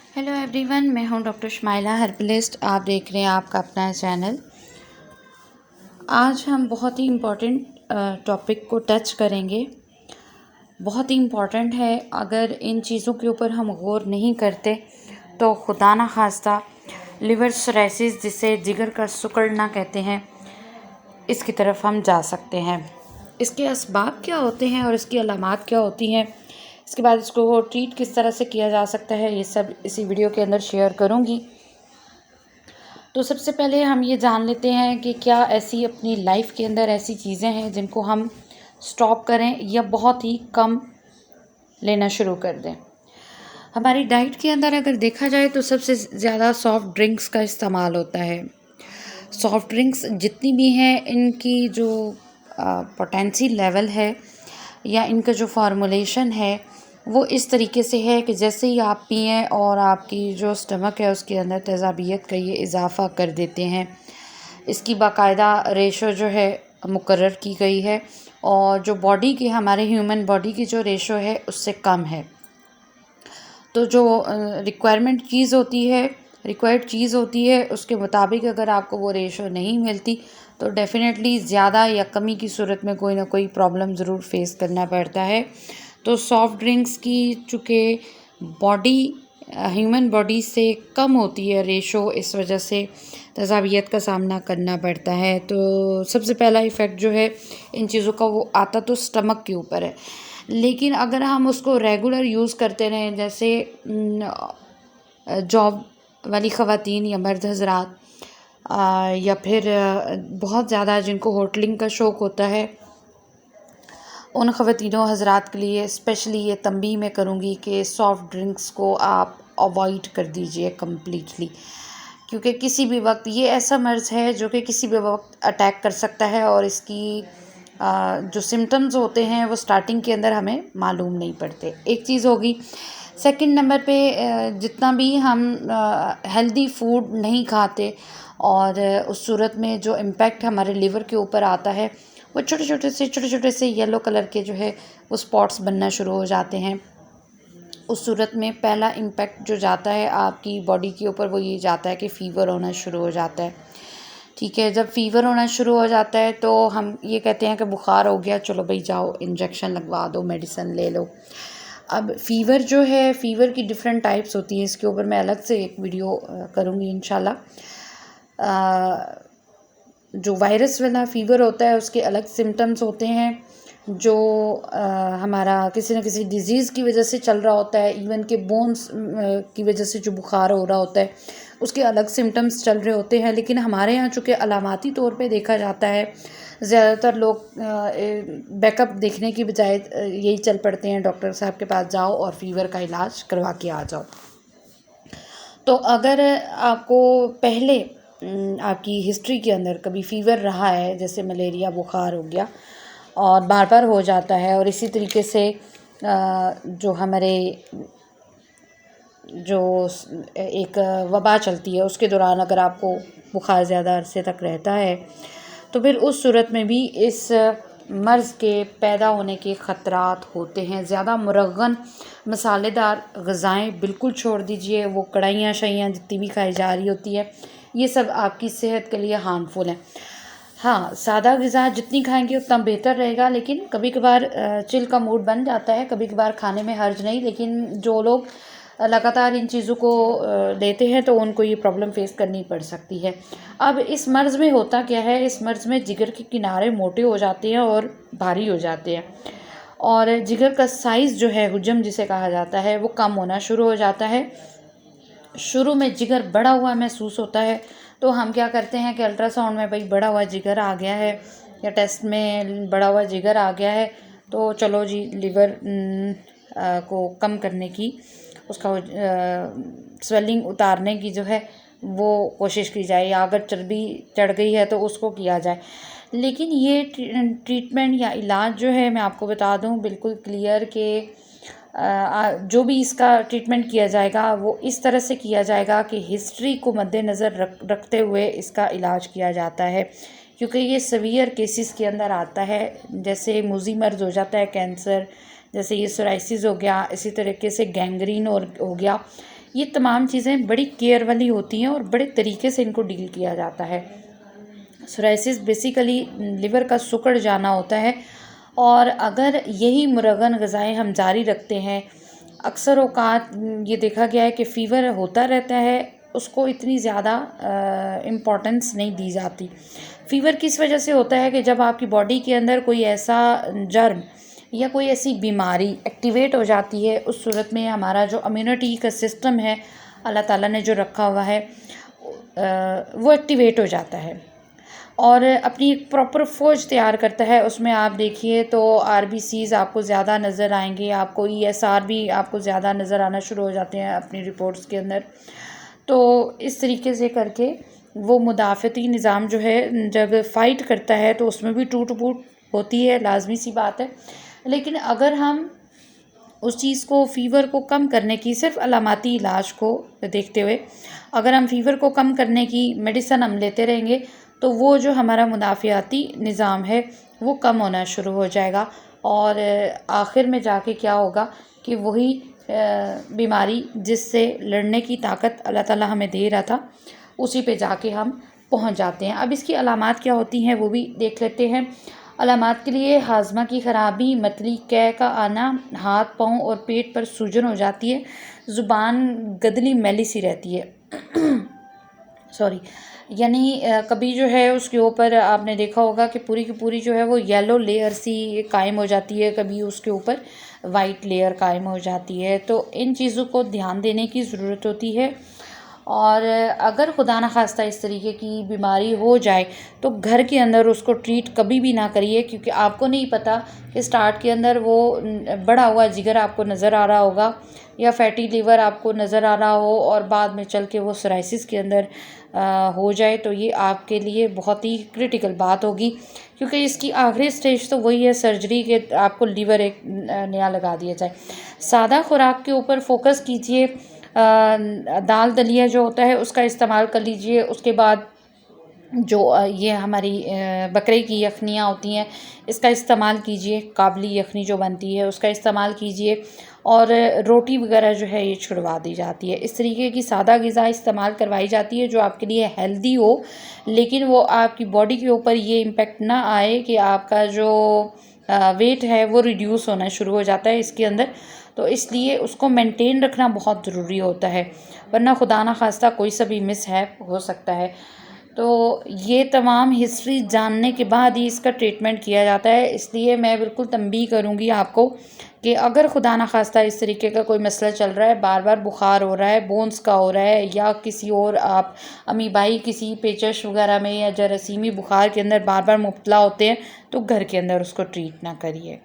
Hello everyone, मैं हूं doctor Shamaila herbalist. आप देख रहे हैं आपका अपना चैनल। आज हम बहुत ही इम्पॉर्टेंट टॉपिक को टच करेंगे। बहुत ही इम्पॉर्टेंट है। अगर इन चीज़ों के ऊपर हम गौर नहीं करते तो खुदा ना खास्ता लिवर सिरोसिस, जिसे जिगर का सिकुड़ना कहते हैं, इसकी तरफ हम जा सकते हैं। इसके असबाब क्या होते हैं और इसकी अलामात क्या होती हैं, इसके बाद इसको ट्रीट किस तरह से किया जा सकता है, ये सब इसी वीडियो के अंदर शेयर करूँगी। तो सबसे पहले हम ये जान लेते हैं कि क्या ऐसी अपनी लाइफ के अंदर ऐसी चीज़ें हैं जिनको हम स्टॉप करें या बहुत ही कम लेना शुरू कर दें। हमारी डाइट के अंदर अगर देखा जाए तो सबसे ज़्यादा सॉफ्ट ड्रिंक्स का इस्तेमाल होता है। सॉफ्ट ड्रिंक्स जितनी भी हैं, इनकी जो पोटेंसी लेवल है या इनका जो फार्मूलेशन है वो इस तरीके से है कि जैसे ही आप पिएं और आपकी जो स्टमक है उसके अंदर तेज़ाबियत का ये इजाफ़ा कर देते हैं। इसकी बाकायदा रेशो जो है मुकर्रर की गई है और जो बॉडी की, हमारे ह्यूमन बॉडी की जो रेशो है उससे कम है। तो जो रिक्वायर्ड चीज़ होती है उसके मुताबिक अगर आपको वो रेशो नहीं मिलती तो डेफ़िनेटली ज़्यादा या कमी की सूरत में कोई ना कोई प्रॉब्लम ज़रूर फेस करना पड़ता है। तो सॉफ्ट ड्रिंक्स की चूँकि ह्यूमन बॉडी से कम होती है रेशो, इस वजह से तेज़ाबियत का सामना करना पड़ता है। तो सबसे पहला इफ़ेक्ट जो है इन चीज़ों का वो आता तो स्टमक के ऊपर है। लेकिन अगर हम उसको रेगुलर यूज़ करते रहें, जैसे जॉब वाली ख़वातीन या मर्द हज़रात, या फिर बहुत ज़्यादा जिनको होटलिंग का शौक़ होता है, उन ख़वातीनों हज़रात के लिए स्पेशली ये तंबीह मैं करूँगी कि सॉफ़्ट ड्रिंक्स को आप अवॉइड कर दीजिए कम्प्लीटली। क्योंकि किसी भी वक्त ये ऐसा मर्ज़ है जो कि किसी भी वक्त अटैक कर सकता है और इसकी जो सिम्टम्स होते हैं वो स्टार्टिंग के अंदर हमें मालूम नहीं पड़ते। एक चीज़ होगी। सेकंड नंबर पे, जितना भी हम हेल्दी फूड नहीं खाते और उस सूरत में जो इम्पैक्ट हमारे लिवर के ऊपर आता है वो छोटे छोटे से येलो कलर के जो है वो स्पॉट्स बनना शुरू हो जाते हैं। उस सूरत में पहला इम्पैक्ट जो जाता है आपकी बॉडी के ऊपर वो ये जाता है कि फ़ीवर होना शुरू हो जाता है। ठीक है, जब फ़ीवर होना शुरू हो जाता है तो हम ये कहते हैं कि बुखार हो गया, चलो भाई जाओ इंजेक्शन लगवा दो, मेडिसिन ले लो। अब फ़ीवर जो है, फ़ीवर की डिफरेंट टाइप्स होती है, इसके ऊपर मैं अलग से एक वीडियो करूँगी इंशाल्लाह। जो वायरस वाला फ़ीवर होता है उसके अलग सिम्टम्स होते हैं। जो हमारा किसी न किसी डिज़ीज़ की वजह से चल रहा होता है, इवन के बोन्स की वजह से जो बुखार हो रहा होता है उसके अलग सिम्टम्स चल रहे होते हैं। लेकिन हमारे यहाँ चूँकि अलामाती तौर पे देखा जाता है, ज़्यादातर लोग बैकअप देखने की बजाय यही चल पड़ते हैं, डॉक्टर साहब के पास जाओ और फ़ीवर का इलाज करवा के आ जाओ। तो अगर आपको पहले आपकी हिस्ट्री के अंदर कभी फ़ीवर रहा है, जैसे मलेरिया बुखार हो गया और बार बार हो जाता है, और इसी तरीके से जो हमारे जो एक वबा चलती है उसके दौरान अगर आपको बुखार ज़्यादा अरसे तक रहता है तो फिर उस सूरत में भी इस मर्ज़ के पैदा होने के ख़तरात होते हैं। ज़्यादा मुरगन मसालेदार ग़िज़ाएँ बिल्कुल छोड़ दीजिए। वो कढ़ाइयाँ शइयाँ जितनी भी खाई जा रही होती है, ये सब आपकी सेहत के लिए हार्मफुल हैं। हाँ, सादा ग़िज़ा जितनी खाएंगे उतना बेहतर रहेगा, लेकिन कभी कभार चिल का मूड बन जाता है, कभी कभार खाने में हर्ज नहीं। लेकिन जो लोग लगातार इन चीज़ों को लेते हैं तो उनको ये प्रॉब्लम फेस करनी पड़ सकती है। अब इस मर्ज़ में होता क्या है, इस मर्ज़ में जिगर के किनारे मोटे हो जाते हैं और भारी हो जाते हैं, और जिगर का साइज़ जो है, हुजम जिसे कहा जाता है, वो कम होना शुरू हो जाता है। शुरू में जिगर बढ़ा हुआ महसूस होता है तो हम क्या करते हैं कि अल्ट्रासाउंड में भाई बढ़ा हुआ जिगर आ गया है या टेस्ट में बढ़ा हुआ जिगर आ गया है तो चलो जी लिवर को कम करने की, उसका स्वेलिंग उतारने की जो है वो कोशिश की जाए, या अगर चर्बी चढ़ गई है तो उसको किया जाए। लेकिन ये ट्रीटमेंट या इलाज जो है, मैं आपको बता दूं बिल्कुल क्लियर कि जो भी इसका ट्रीटमेंट किया जाएगा वो इस तरह से किया जाएगा कि हिस्ट्री को मद्देनज़र रखते हुए इसका इलाज किया जाता है, क्योंकि ये सीवियर केसेस के अंदर आता है। जैसे मुज़ी मर्ज़ हो जाता है, कैंसर, जैसे ये सोराइसिस हो गया, इसी तरीके से गैंग्रीन हो गया, ये तमाम चीज़ें बड़ी केयर वाली होती हैं और बड़े तरीके से इनको डील किया जाता है। सोराइसिस बेसिकली लिवर का सिकुड़ जाना होता है, और अगर यही मुरगन ग़िज़ाएँ हम जारी रखते हैं, अक्सर औक़ात ये देखा गया है कि फ़ीवर होता रहता है, उसको इतनी ज़्यादा इम्पोर्टेंस नहीं दी जाती। फ़ीवर किस वजह से होता है कि जब आपकी बॉडी के अंदर कोई ऐसा जर्म या कोई ऐसी बीमारी एक्टिवेट हो जाती है, उस सूरत में हमारा जो इम्यूनिटी का सिस्टम है अल्लाह ताला ने जो रखा हुआ है वो एक्टिवेट हो जाता है और अपनी एक प्रॉपर फ़ौज तैयार करता है। उसमें आप देखिए तो आरबीसीज़ आपको ज़्यादा नज़र आएंगे, आपको ईएसआर भी आपको ज़्यादा नज़र आना शुरू हो जाते हैं अपनी रिपोर्ट्स के अंदर। तो इस तरीके से करके वो मुदाफ़ती निज़ाम जो है जब फ़ाइट करता है तो उसमें भी टूट-फूट होती है, लाज़मी सी बात है। लेकिन अगर हम उस चीज़ को फ़ीवर को कम करने की सिर्फ अलामाती इलाज को देखते हुए अगर हम फ़ीवर को कम करने की मेडिसिन हम लेते रहेंगे तो वो जो हमारा मुदाफ़ियाती निज़ाम है वो कम होना शुरू हो जाएगा और आखिर में जाके क्या होगा कि वही बीमारी जिससे लड़ने की ताकत अल्लाह ताला हमें दे रहा था उसी पे जाके हम पहुंच जाते हैं। अब इसकी अलामात क्या होती हैं वो भी देख लेते हैं। अलामात के लिए हाजमा की ख़राबी, मतली कै का आना, हाथ पाँव और पेट पर सूजन हो जाती है, ज़ुबान गदली मैली सी रहती है सॉरी, यानी कभी जो है उसके ऊपर आपने देखा होगा कि पूरी की पूरी जो है वो येलो लेयर सी कायम हो जाती है, कभी उसके ऊपर वाइट लेयर कायम हो जाती है। तो इन चीज़ों को ध्यान देने की ज़रूरत होती है। और अगर खुदा न खास्ता इस तरीके की बीमारी हो जाए तो घर के अंदर उसको ट्रीट कभी भी ना करिए, क्योंकि आपको नहीं पता कि स्टार्ट के अंदर वो बढ़ा हुआ जिगर आपको नज़र आ रहा होगा या फैटी लीवर आपको नज़र आ रहा हो और बाद में चल के वो सोराइसिस के अंदर हो जाए, तो ये आपके लिए बहुत ही क्रिटिकल बात होगी, क्योंकि इसकी आखिरी स्टेज तो वही है सर्जरी के, आपको लीवर एक नया लगा दिया जाए। सादा खुराक के ऊपर फोकस कीजिए, दाल दलिया जो होता है उसका इस्तेमाल कर लीजिए। उसके बाद जो ये हमारी बकरे की यखनियाँ होती हैं इसका इस्तेमाल कीजिए, काबली यखनी जो बनती है उसका इस्तेमाल कीजिए, और रोटी वगैरह जो है ये छुड़वा दी जाती है। इस तरीके की सादा ग़िज़ा इस्तेमाल करवाई जाती है जो आपके लिए हेल्दी हो, लेकिन वो आपकी बॉडी के ऊपर ये इम्पेक्ट ना आए कि आपका जो वेट है वो रिड्यूस होना शुरू हो जाता है इसके अंदर। तो इसलिए उसको मेंटेन रखना बहुत ज़रूरी होता है, वरना खुदा न खास्ता कोई सा भी मिसहैप हो सकता है। तो ये तमाम हिस्ट्री जानने के बाद ही इसका ट्रीटमेंट किया जाता है। इसलिए मैं बिल्कुल तंबीह करूँगी आपको कि अगर खुदा न खास्ता इस तरीके का कोई मसला चल रहा है, बार बार बुखार हो रहा है, बोन्स का हो रहा है, या किसी और आप अमीबाई किसी पेचश वगैरह में या जरासीमी बुखार के अंदर बार बार मुब्तला होते हैं, तो घर के अंदर उसको ट्रीट ना करिए।